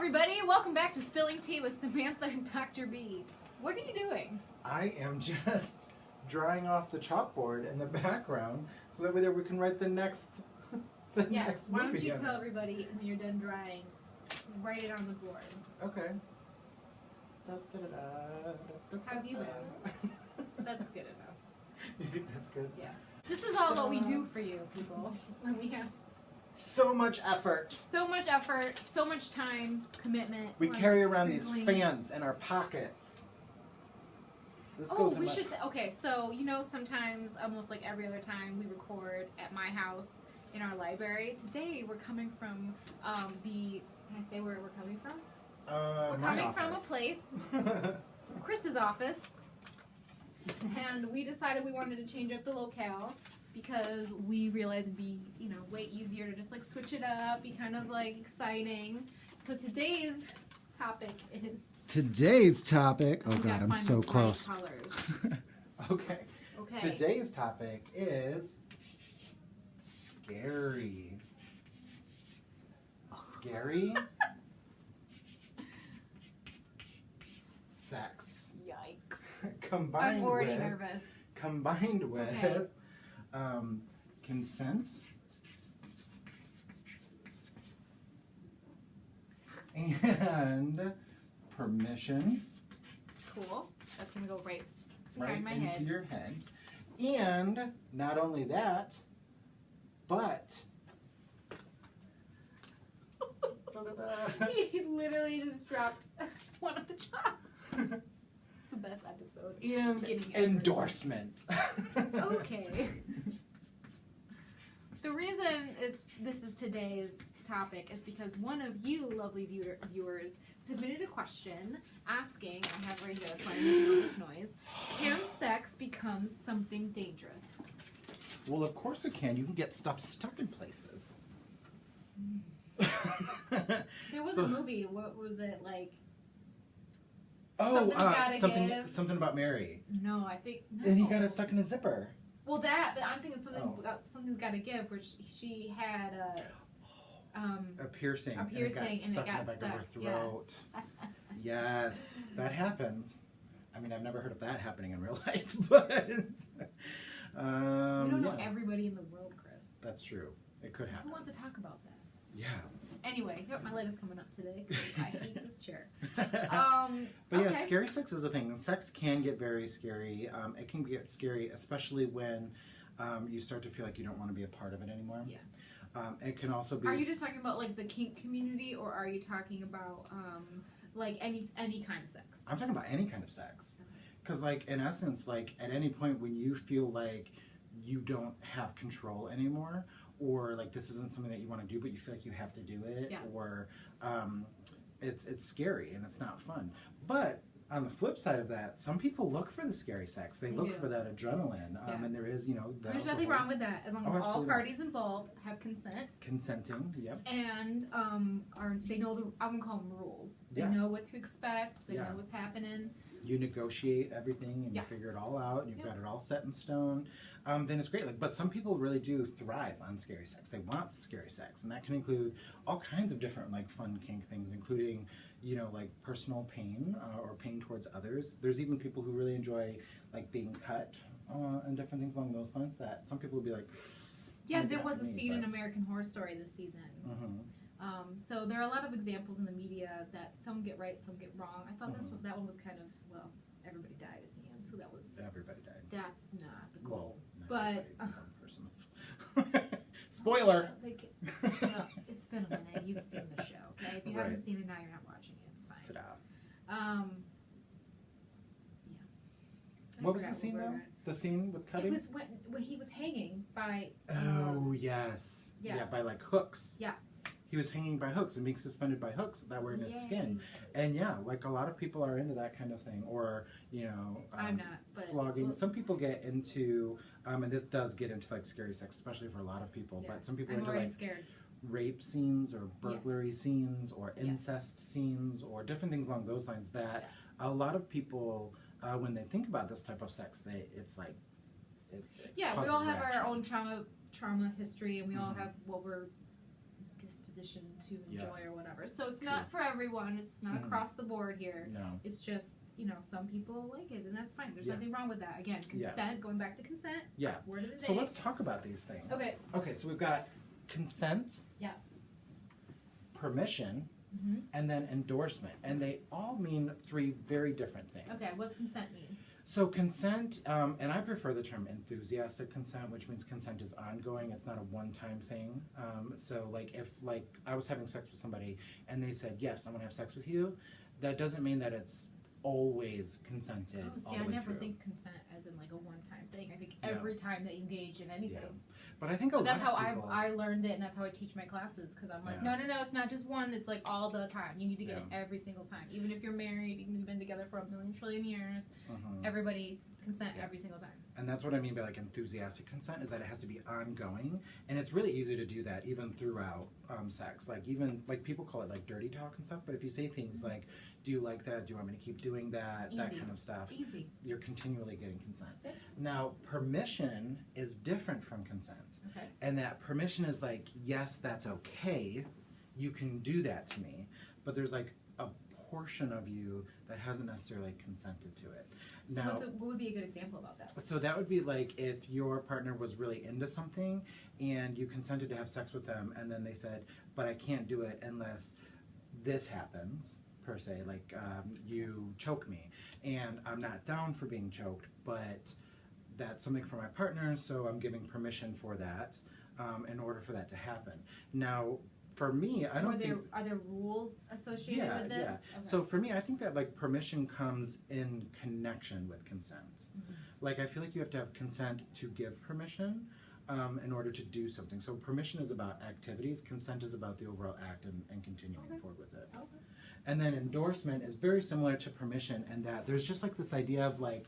everybody, welcome back to Spilling Tea with Samantha and Dr. B. What are you doing? I am just drying off the chalkboard in the background so that way we can write the next Yes, why don't movie you on tell it. everybody when you're done drying, write it on the board. Okay. How have you been? That's good enough. You think that's good? Yeah. This is all what we do for you, people. And we have So much effort. so much effort, so much time, commitment. We Like, carry around these really- fans in our pockets. This Oh, goes in we my... should say, okay, so, you know, sometimes, almost like every other time, we record at my house in our library. Today, we're coming from can I say where we're coming from? We're my coming from a office. place, Chris's office, and we decided we wanted to change up the locale because we realized it'd be, you know, way easier to just, like, switch it up, be kind of, like, exciting. So today's topic is... Today's topic. Oh we God, gotta I'm find so the close. right colors. Okay. Okay. Today's topic is scary. Scary sex Yikes. combined I'm already with nervous. combined with Okay. consent and permission Cool. That's gonna go right right behind my into head. your head. And not only that, but He literally just dropped one of the chops. The best episode. and Beginning ever. endorsement. Okay. The reason this is today's topic is because one of you lovely viewers submitted a question asking, I have it right here, that's why I'm making all this noise, can sex become something dangerous? Well, of course it can. You can get stuff stuck in places. There was So- a movie, what was it, like, Oh, Something's gotta give. something about Mary. no, I think, no. And he got it stuck in a zipper. Well, that, but I'm thinking something, Oh. something's gotta give, where she had A piercing. A piercing, and it stuck got in the back of her stuck, yeah. throat. Yes, that happens. I mean, I've never heard of that happening in real life, but we don't know yeah, everybody in the world, Chris. that's true. It could Who happen. wants to talk about that? Yeah. Anyway, yep, my leg is coming up today because I hate this chair. But yeah, Okay. scary sex is a thing. Sex can get very scary. It can get scary, especially when you start to feel like you don't want to be a part of it anymore. Yeah. It can also be. Are you just talking about like the kink community, or are you talking about like any kind of sex? I'm talking about any kind of sex. Because, like, in essence, like, at any point when you feel like you don't have control anymore, or, like, this isn't something that you want to do, but you feel like you have to do it, Yeah. or it's scary and it's not fun. But on the flip side of that, some people look for the scary sex. They look do. for that adrenaline. Yeah. And there is, you know, There's nothing wrong with that as long as Oh, all absolutely. parties involved have consent consenting. Yep. and they know the, I'm gonna call them rules. They Yeah. know what to expect. They Yeah. know what's happening. You negotiate everything and Yeah. you figure it all out and you've Yep. got it all set in stone, then it's great. Like, but some people really do thrive on scary sex. They want scary sex, and that can include all kinds of different like fun kink things, including, you know, like personal pain or pain towards others. There's even people who really enjoy like being cut and different things along those lines. That some people would be like, Yeah, maybe there not was for a me, scene in but- American Horror Story this season. Mhm. So there are a lot of examples in the media that some get right, some get wrong. I thought Mhm. that one was kind of, well, everybody died at the end, so that was Everybody died. that's not the goal. Well, But, one person. Spoiler. Like, well, it's been a minute. You've seen the show, okay? If you haven't Right. seen it now, you're not watching it. It's fine. Ta-da. Yeah. I What was forgot the scene where though? we're at. The scene with It cutting? was when he was hanging by. Oh, yes. yeah. By like hooks. Yeah. He was hanging by hooks and being suspended by hooks that were in his skin. And yeah, like a lot of people are into that kind of thing. Or, you know, I'm not, but flogging. well- Some people get into, and this does get into like scary sex, especially for a lot of people. Yeah. But some people are I'm into already like scared. rape scenes or burglary Yes. scenes or Yes. incest scenes or different things along those lines that a lot of people, when they think about this type of sex, it's like, it Yeah, we causes all have reaction. our own trauma history, and we all Mhm. have what we're position to Yeah. enjoy or whatever. So it's True. not for everyone. It's not Mhm. across the board here. No. It's just, some people like it, and that's fine. There's Yeah. nothing wrong with that. Again, consent, going back to consent. Yeah. Word of the day. So let's talk about these things. Okay. Okay, so we've got consent. Yeah. Permission. Mm-hmm. And then endorsement. And they all mean three very different things. Okay, what's consent mean? So consent, and I prefer the term enthusiastic consent, which means consent is ongoing. It's not a one-time thing. So like if I was having sex with somebody and they said, yes, I'm going to have sex with you, that doesn't mean that it's always consented Oh, see, all the I way never through. think consent as in like a one-time thing. I think No. every time that you engage in anything. Yeah. But I think a But lot that's how of people... I learned it, and that's how I teach my classes. Because I'm like, Yeah. no, it's not just one. It's like all the time. You need to get it Yeah. every single time. Even if you're married, even if you've been together for a million trillion years, Mhm. everybody consent Yeah. every single time. And that's what I mean by like enthusiastic consent, is that it has to be ongoing, and it's really easy to do that even throughout sex. Like even like people call it like dirty talk and stuff, but if you say things like, "Do you like that? Do you want me to keep doing that?" That Easy. kind of stuff, Easy. you're continually getting consent. Yeah. Now, permission is different from consent, Okay. and that permission is like, yes, that's okay, you can do that to me, but there's like a portion of you that hasn't necessarily consented to it. So Now, what would be a good example about that? so that would be like if your partner was really into something and you consented to have sex with them, and then they said, but I can't do it unless this happens, per se, like you choke me, and I'm not down for being choked, but that's something for my partner, so I'm giving permission for that in order for that to happen. Now, for me, I don't think... Are there rules associated with this? Yeah. Okay. So for me, I think that like permission comes in connection with consent. Mhm. Like I feel like you have to have consent to give permission in order to do something. So permission is about activities. Consent is about the overall act and continuing Okay. forward with it. Okay. And then endorsement is very similar to permission, in that there's just like this idea of like,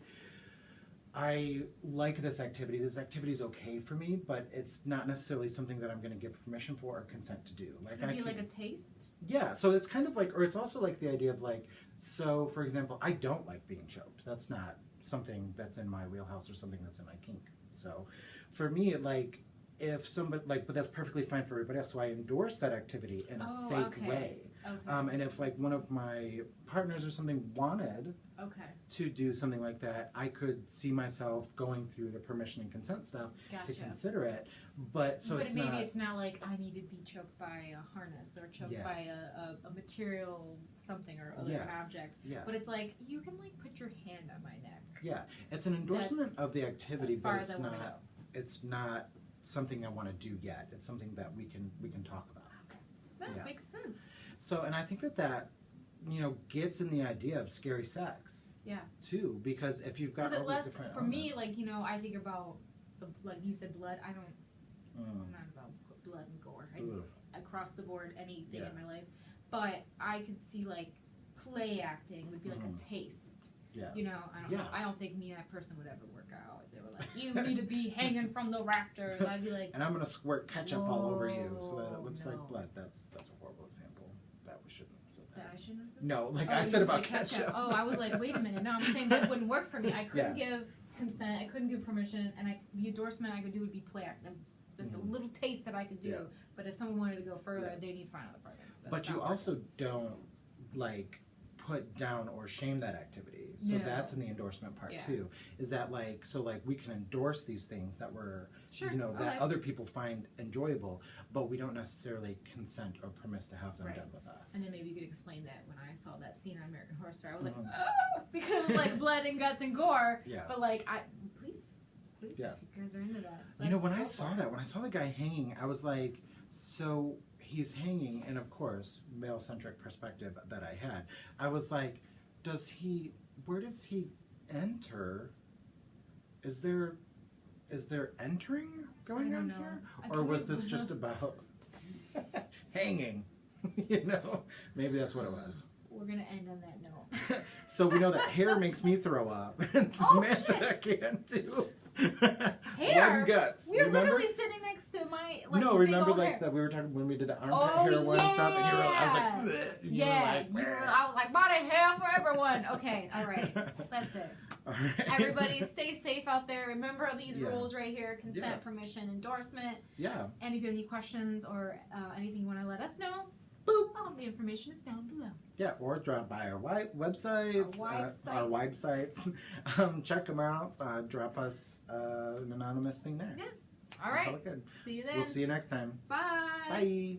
I like this activity is okay for me, but it's not necessarily something that I'm going to give permission for or consent to do. Like Could it I be could, like a taste? yeah, so it's kind of like, or it's also like the idea of like, so for example, I don't like being choked. That's not something that's in my wheelhouse or something that's in my kink. So for me, like, if somebody, like, but that's perfectly fine for everybody else. So I endorse that activity in a safe okay. way. Okay. And if like one of my partners or something wanted Okay. to do something like that, I could see myself going through the permission and consent stuff Gotcha. to consider it. But so but it's maybe not. it's not like I need to be choked by a harness or choked by Yes. a material something or other, Yeah. an object. Yeah. But it's like you can like put your hand on my neck. Yeah, it's an endorsement That's of the activity, as far but as it's I wanna not. It's not something I want to do yet. It's something that we can talk about. That Yeah. makes sense. So, and I think that gets in the idea of scary sex. Yeah. Too, because if you've got Because all it these less different for me, elements. like I think about like you said, blood. I'm Mm. not about blood and gore. It's Ugh. across the board anything Yeah. in my life. But I could see like play acting would be like Mhm. a taste. Yeah. I don't Yeah. know. I don't think me and that person would ever work out. If they were like, you need to be hanging from the rafters. I'd be like, And I'm gonna squirt ketchup all over you so that it Whoa, looks no. like blood. That's a horrible example. That we shouldn't have said that that. I shouldn't have said. No, like Oh, I you said about like ketchup. Oh, I was like, wait a minute. No, I'm saying that wouldn't work for me. I couldn't give consent. I couldn't give permission, and the endorsement I could do would be play act. That's the Mhm. little taste that I could do. Yeah. But if someone wanted to go further, Yeah. they need to find another partner. That's But you not also don't like put down or shame that activity. So No. that's in the endorsement part Yeah. too. Is that like, so like we can endorse these things that we're Sure. that Okay. other people find enjoyable, but we don't necessarily consent or permit to have them Right. done with us. And then maybe you could explain that when I saw that scene on American Horror Story. I was like, Mhm. ah, because it was like blood and guts and gore. Yeah. But like, please, Yeah. if you guys are into that. When I let's go saw for it. that, when I saw the guy hanging, I was like, so he's hanging, and of course, male-centric perspective that I had, I was like, where does he enter? Is there entering going I don't on know. here? I Or can't was remember. this just about hanging? Maybe that's what it was. We're gonna end on that note. So we know that hair makes me throw up, and Oh, Samantha can too. Hair? Blood and guts. We were remember? literally sitting next to my like, No, big remember old like hair. that we were talking when we did the armpit Oh, hair one and stuff, and I was like, yeah. "Bleh," and Yeah, you were like, I was like, body hair for everyone. Okay, all right, that's it. All right. Everybody stay safe out there. Remember these Yeah. rules right here: consent, Yeah. permission, endorsement. Yeah. And if you have any questions or anything you want to let us know, Boop. all the information is down below. Yeah, or drop by our websites. Our Our websites. Check them out. Drop us an anonymous thing there. Yeah. All right. Good. See you then. We'll see you next time. Bye. Bye.